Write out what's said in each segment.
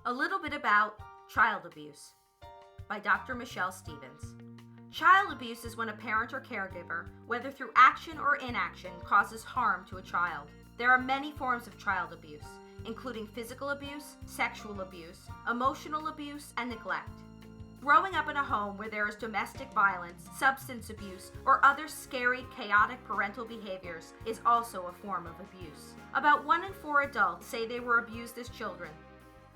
A little bit about child abuse by Dr. Michelle Stevens. Child abuse is when a parent or caregiver, whether through action or inaction, causes harm to a child. There are many forms of child abuse, including physical abuse, sexual abuse, emotional abuse, and neglect. Growing up in a home where there is domestic violence, substance abuse, or other scary, chaotic parental behaviors is also a form of abuse. About 1 in 4 adults say they were abused as children.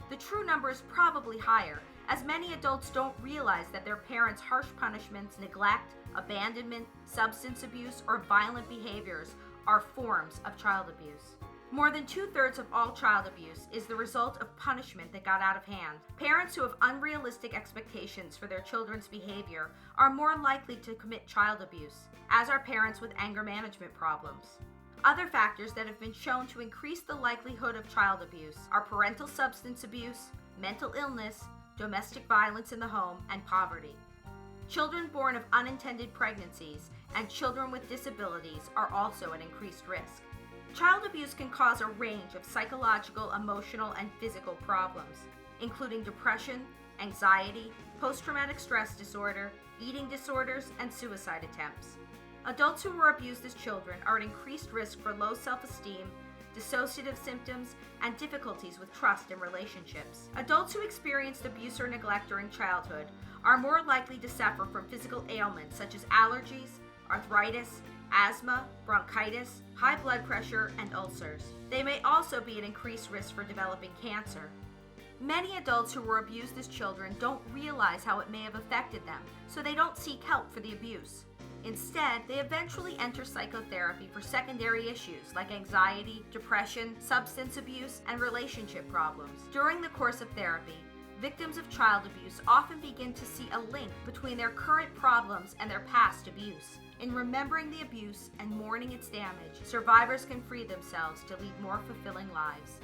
The true number is probably higher, as many adults don't realize that their parents' harsh punishments, neglect, abandonment, substance abuse, or violent behaviors are forms of child abuse. More than 2/3 of all child abuse is the result of punishment that got out of hand. Parents who have unrealistic expectations for their children's behavior are more likely to commit child abuse, as are parents with anger management problems. Other factors that have been shown to increase the likelihood of child abuse are parental substance abuse, mental illness, domestic violence in the home, and poverty. Children born of unintended pregnancies and children with disabilities are also at increased risk. Child abuse can cause a range of psychological, emotional, and physical problems, including depression, anxiety, post-traumatic stress disorder, eating disorders, and suicide attempts. Adults who were abused as children are at increased risk for low self-esteem, dissociative symptoms, and difficulties with trust in relationships. Adults who experienced abuse or neglect during childhood are more likely to suffer from physical ailments such as allergies, arthritis, asthma, bronchitis, high blood pressure, and ulcers. They may also be at increased risk for developing cancer. Many adults who were abused as children don't realize how it may have affected them, so they don't seek help for the abuse. Instead, they eventually enter psychotherapy for secondary issues like anxiety, depression, substance abuse, and relationship problems. During the course of therapy, victims of child abuse often begin to see a link between their current problems and their past abuse. In remembering the abuse and mourning its damage, survivors can free themselves to lead more fulfilling lives.